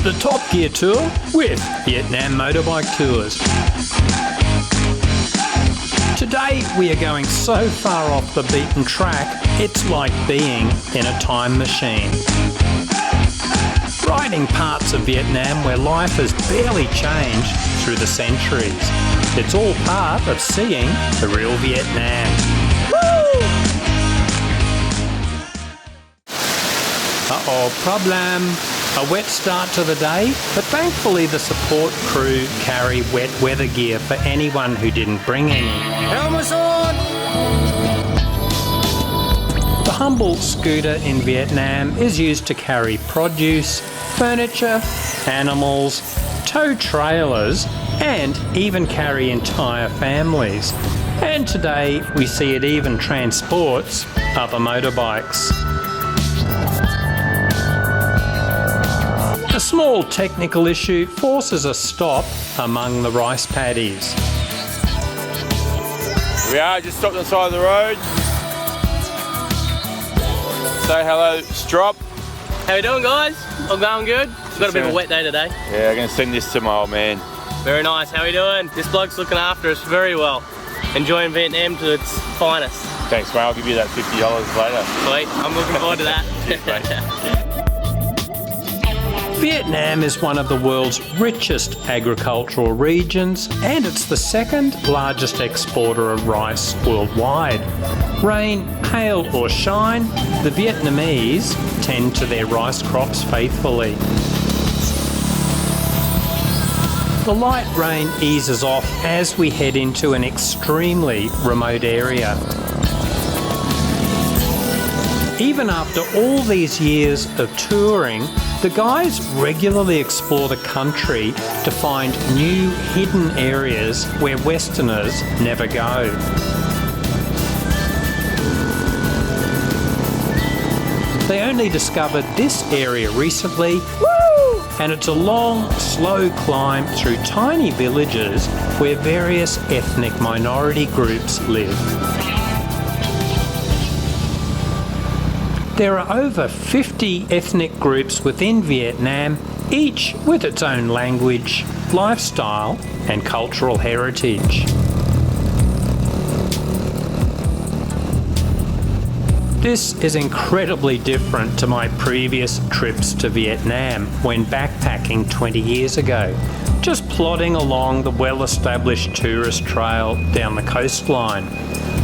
the Top Gear Tour with Vietnam Motorbike Tours. Today we are going so far off the beaten track, it's like being in a time machine. Riding parts of Vietnam where life has barely changed through the centuries. It's all part of seeing the real Vietnam. Woo! Uh-oh, problem. A wet start to the day, but thankfully the support crew carry wet weather gear for anyone who didn't bring any. Helmets on! The humble scooter in Vietnam is used to carry produce, furniture, animals, tow trailers, and even carry entire families. And today we see it even transports other motorbikes. A small technical issue forces a stop among the rice paddies. We are just stopped on the side of the road. Say hello, Strop. How you doing, guys? All going good? It's got a bit of a wet day today. Yeah, I'm going to send this to my old man. Very nice. How are you doing? This bloke's looking after us very well. Enjoying Vietnam to its finest. Thanks, mate. I'll give you that $50 later. Sweet. I'm looking forward to that. Cheers, mate. Vietnam is one of the world's richest agricultural regions, and it's the second largest exporter of rice worldwide. Rain, hail or shine, the Vietnamese tend to their rice crops faithfully. The light rain eases off as we head into an extremely remote area. Even after all these years of touring, the guys regularly explore the country to find new hidden areas where Westerners never go. They only discovered this area recently, and it's a long, slow climb through tiny villages where various ethnic minority groups live. There are over 50 ethnic groups within Vietnam, each with its own language, lifestyle, and cultural heritage. This is incredibly different to my previous trips to Vietnam when backpacking 20 years ago, just plodding along the well-established tourist trail down the coastline.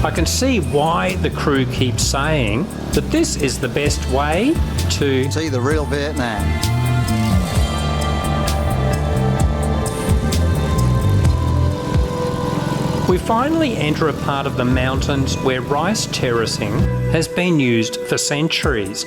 I can see why the crew keeps saying that this is the best way to see the real Vietnam. We finally enter a part of the mountains where rice terracing has been used for centuries.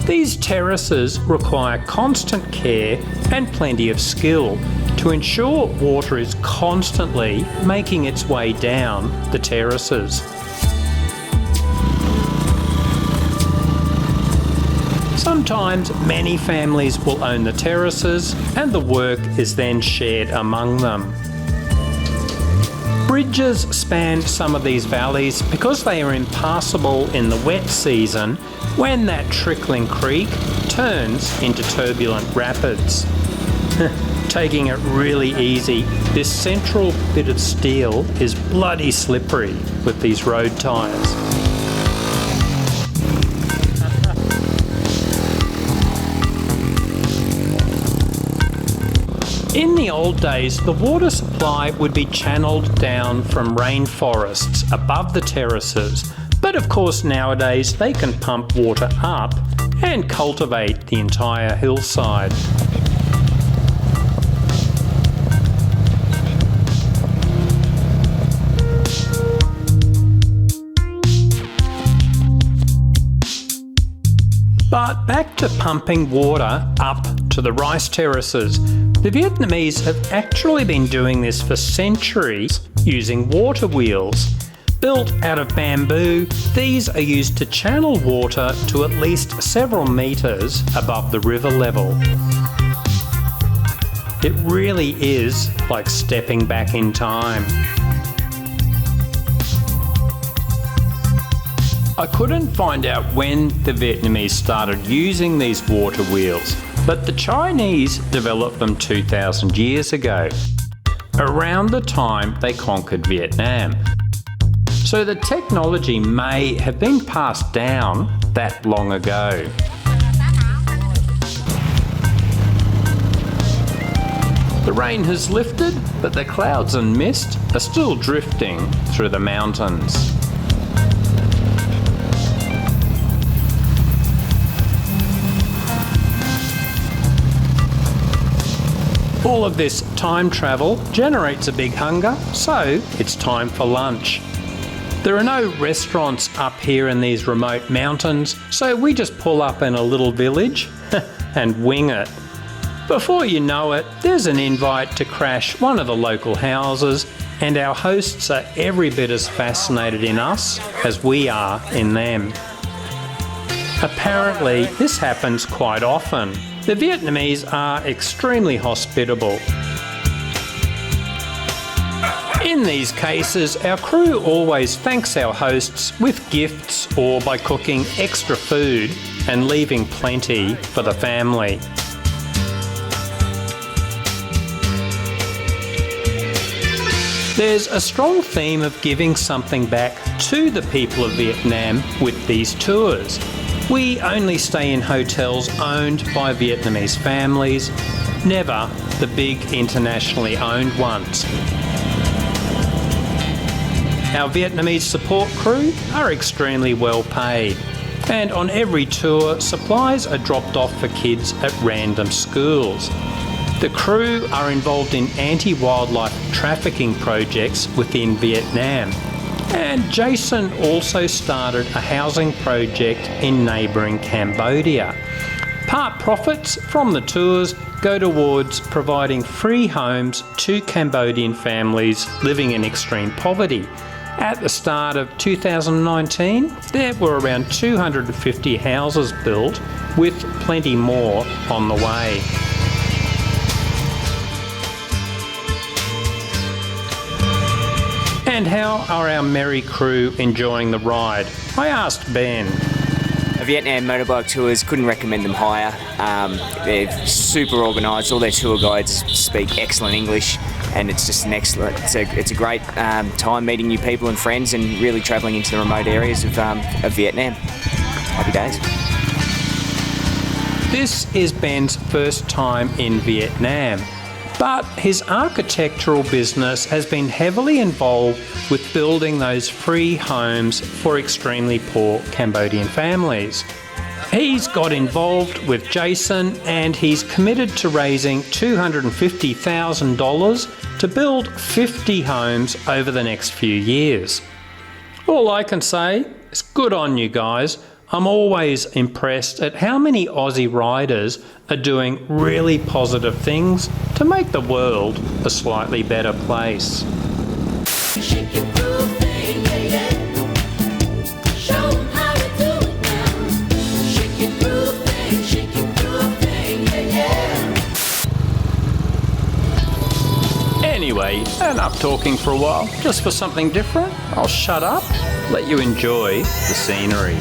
These terraces require constant care and plenty of skill to ensure water is constantly making its way down the terraces. Sometimes many families will own the terraces and the work is then shared among them. Bridges span some of these valleys because they are impassable in the wet season when that trickling creek turns into turbulent rapids. Taking it really easy, this central bit of steel is bloody slippery with these road tyres. In the old days, the water supply would be channeled down from rainforests above the terraces, but of course nowadays they can pump water up and cultivate the entire hillside. But back to pumping water up to the rice terraces. The Vietnamese have actually been doing this for centuries using water wheels. Built out of bamboo, these are used to channel water to at least several metres above the river level. It really is like stepping back in time. I couldn't find out when the Vietnamese started using these water wheels, but the Chinese developed them 2,000 years ago, around the time they conquered Vietnam. So the technology may have been passed down that long ago. The rain has lifted, but the clouds and mist are still drifting through the mountains. All of this time travel generates a big hunger, so it's time for lunch. There are no restaurants up here in these remote mountains, so we just pull up in a little village and wing it. Before you know it, there's an invite to crash one of the local houses, and our hosts are every bit as fascinated in us as we are in them. Apparently, this happens quite often. The Vietnamese are extremely hospitable. In these cases, our crew always thanks our hosts with gifts or by cooking extra food and leaving plenty for the family. There's a strong theme of giving something back to the people of Vietnam with these tours. We only stay in hotels owned by Vietnamese families, never the big internationally owned ones. Our Vietnamese support crew are extremely well paid, and on every tour, supplies are dropped off for kids at random schools. The crew are involved in anti-wildlife trafficking projects within Vietnam. And Jason also started a housing project in neighbouring Cambodia. Part profits from the tours go towards providing free homes to Cambodian families living in extreme poverty. At the start of 2019, there were around 250 houses built, with plenty more on the way. And how are our merry crew enjoying the ride? I asked Ben. Vietnam motorbike tours, couldn't recommend them higher. They're super organised. All their tour guides speak excellent English, and it's just an excellent. It's a great time meeting new people and friends, and really travelling into the remote areas of Vietnam. Happy days. This is Ben's first time in Vietnam, but his architectural business has been heavily involved with building those free homes for extremely poor Cambodian families. He's got involved with Jason, and he's committed to raising $250,000 to build 50 homes over the next few years. All I can say is good on you guys. I'm always impressed at how many Aussie riders are doing really positive things to make the world a slightly better place. Anyway, enough talking for a while. Just for something different, I'll shut up, let you enjoy the scenery.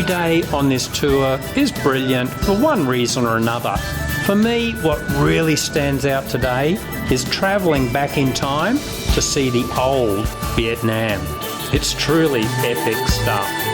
day on this tour is brilliant for one reason or another. For me, what really stands out today is travelling back in time to see the old Vietnam. It's truly epic stuff.